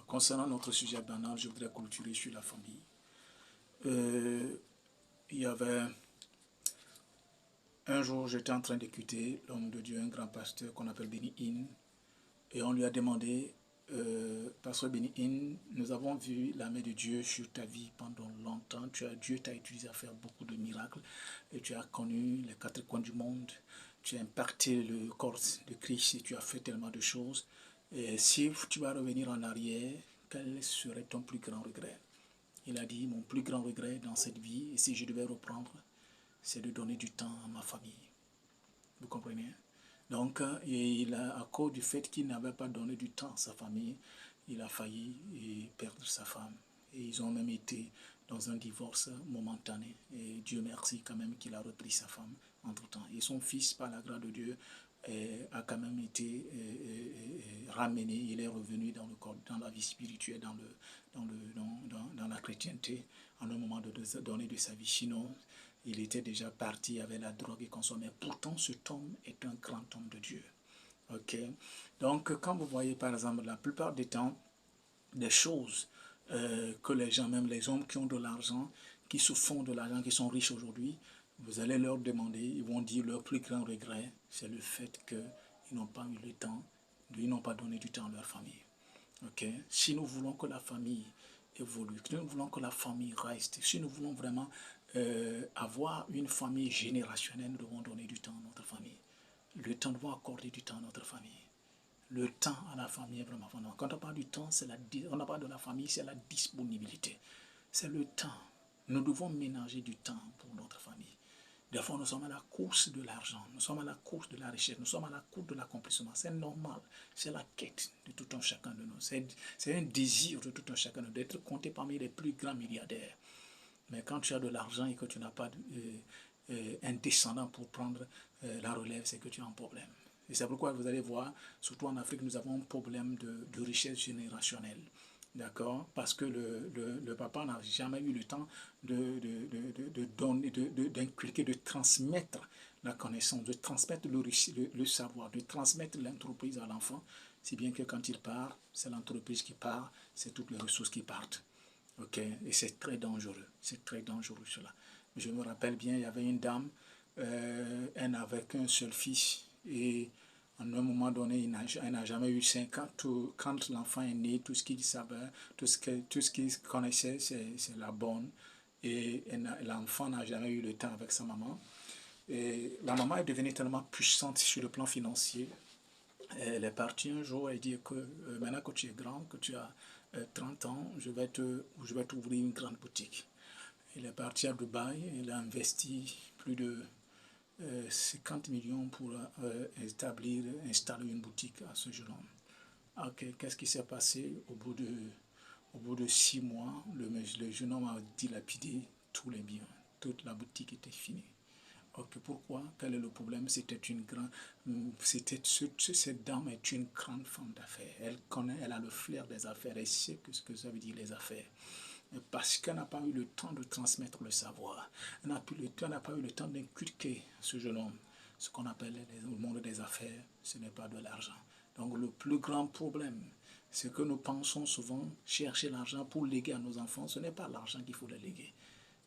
Concernant notre sujet banal, je voudrais clôturer sur la famille. Il y avait un jour, j'étais en train d'écouter l'homme de Dieu, un grand pasteur qu'on appelle Benny Hinn, et on lui a demandé, Pasteur Benny Hinn, nous avons vu la main de Dieu sur ta vie pendant longtemps. Dieu t'a utilisé à faire beaucoup de miracles et tu as connu les quatre coins du monde. Tu as impacté le corps de Christ et tu as fait tellement de choses. Et si tu vas revenir en arrière, quel serait ton plus grand regret? Il a dit, mon plus grand regret dans cette vie, et si je devais reprendre, c'est de donner du temps à ma famille. Vous comprenez? Donc, à cause du fait qu'il n'avait pas donné du temps à sa famille, il a failli perdre sa femme. Et ils ont même été dans un divorce momentané. Et Dieu merci quand même qu'il a repris sa femme entre-temps. Et son fils, par la grâce de Dieu, a quand même été ramené. Il est revenu dans le corps, dans la vie spirituelle, dans la chrétienté, en un moment donné de sa vie. Sinon, il était déjà parti avec la drogue et consommé. Pourtant, cet homme est un grand homme de Dieu. Ok. Donc, quand vous voyez, par exemple, la plupart des temps, des choses que les gens, même les hommes qui ont de l'argent, qui se font de l'argent, qui sont riches aujourd'hui, vous allez leur demander, ils vont dire leur plus grand regret, c'est le fait qu'ils n'ont pas eu le temps, ils n'ont pas donné du temps à leur famille. Ok. Si nous voulons que la famille évolue, si nous voulons que la famille reste, si nous voulons vraiment avoir une famille générationnelle, nous devons donner du temps à notre famille. Le temps, nous devons accorder du temps à notre famille. Le temps à la famille est vraiment fondamental. Quand on parle du temps, on parle de la famille, c'est la disponibilité. C'est le temps. Nous devons ménager du temps pour notre famille. Des fois, nous sommes à la course de l'argent, nous sommes à la course de la richesse, nous sommes à la course de l'accomplissement. C'est normal, c'est la quête de tout un chacun de nous. C'est un désir de tout un chacun de nous d'être compté parmi les plus grands milliardaires. Mais quand tu as de l'argent et que tu n'as pas un descendant pour prendre la relève, c'est que tu as un problème. Et c'est pourquoi vous allez voir, surtout en Afrique, nous avons un problème de richesse générationnelle. D'accord? Parce que le papa n'a jamais eu le temps d'inculquer, de transmettre la connaissance, de transmettre le savoir, de transmettre l'entreprise à l'enfant, si bien que quand il part, c'est l'entreprise qui part, c'est toutes les ressources qui partent. Ok, et c'est très dangereux cela. Je me rappelle bien, il y avait une dame, elle n'avait qu'un seul fils, et à un moment donné, elle n'a jamais eu 5 ans. Quand l'enfant est né, tout ce qu'il savait, tout ce qu'il connaissait, c'est la bonne. Et l'enfant n'a jamais eu le temps avec sa maman. Et la maman est devenue tellement puissante sur le plan financier. Elle est partie un jour et dit que maintenant que tu es grand, que tu as 30 ans, je vais t'ouvrir une grande boutique. Elle est partie à Dubaï, elle a investi plus de 50 millions pour installer une boutique à ce jeune homme. Okay, qu'est-ce qui s'est passé au bout de 6 mois, le jeune homme a dilapidé tous les biens. Toute la boutique était finie. Ok, pourquoi? Quel est le problème? Cette dame est une grande femme d'affaires. Elle a le flair des affaires, elle sait ce que ça veut dire les affaires. Parce qu'elle n'a pas eu le temps de transmettre le savoir. Elle n'a pas eu le temps d'inculquer ce jeune homme. Ce qu'on appelle le monde des affaires, ce n'est pas de l'argent. Donc le plus grand problème, c'est que nous pensons souvent chercher l'argent pour léguer à nos enfants. Ce n'est pas l'argent qu'il faut les léguer.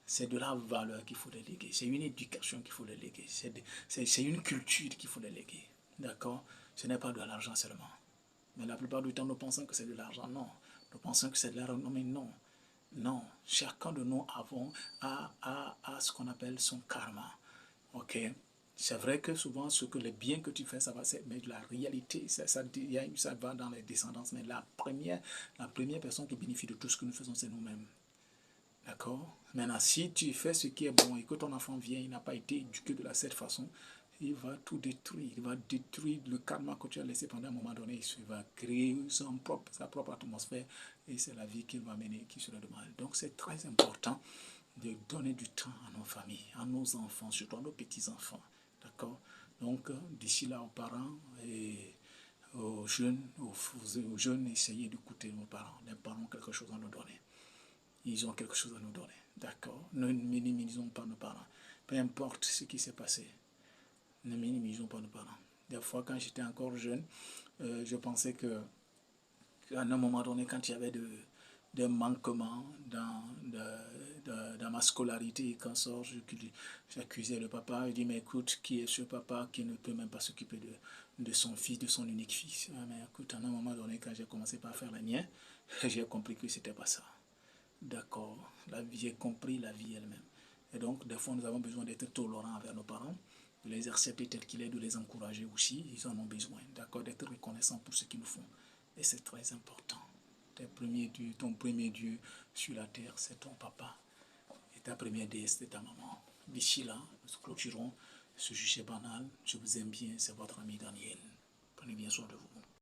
C'est de la valeur qu'il faut léguer. C'est une éducation qu'il faut léguer. C'est une culture qu'il faut léguer. D'accord? Ce n'est pas de l'argent seulement. Mais la plupart du temps, nous pensons que c'est de l'argent. Non. Nous pensons que c'est de l'argent. Non, mais non. Non. Chacun de nous a ce qu'on appelle son karma. Ok? C'est vrai que souvent, les biens que tu fais, ça va, mais la réalité, ça va dans les descendances. Mais la première personne qui bénéficie de tout ce que nous faisons, c'est nous-mêmes. D'accord? Maintenant, si tu fais ce qui est bon et que ton enfant vient, il n'a pas été éduqué de cette façon, il va tout détruire. Il va détruire le karma que tu as laissé pendant un moment donné. Il va créer sa propre atmosphère et c'est la vie qu'il va mener qui sera de mal. Donc, c'est très important de donner du temps à nos familles, à nos enfants, surtout à nos petits-enfants. D'accord? Donc, d'ici là, aux parents et aux jeunes, essayez d'écouter nos parents. Les parents ont quelque chose à nous donner. Ils ont quelque chose à nous donner. D'accord? Ne minimisons pas nos parents. Peu importe ce qui s'est passé, ne minimisons pas nos parents. Des fois, quand j'étais encore jeune, je pensais que À un moment donné, quand il y avait des manquements dans ma scolarité, quand sort, j'accusais le papa. Je dis, mais écoute, qui est ce papa qui ne peut même pas s'occuper de son fils, de son unique fils? Mais écoute, à un moment donné, quand j'ai commencé par faire la mienne, j'ai compris que c'était pas ça. D'accord, j'ai compris la vie elle-même. Et donc, des fois, nous avons besoin d'être tolérants envers nos parents, de les accepter tels qu'ils sont, de les encourager aussi. Ils en ont besoin, d'accord, d'être reconnaissants pour ce qu'ils nous font. Et c'est très important. Ton premier Dieu sur la terre, c'est ton papa. Et ta première déesse, c'est ta maman. D'ici là, nous clôturons ce sujet banal. Je vous aime bien, c'est votre ami Daniel. Prenez bien soin de vous.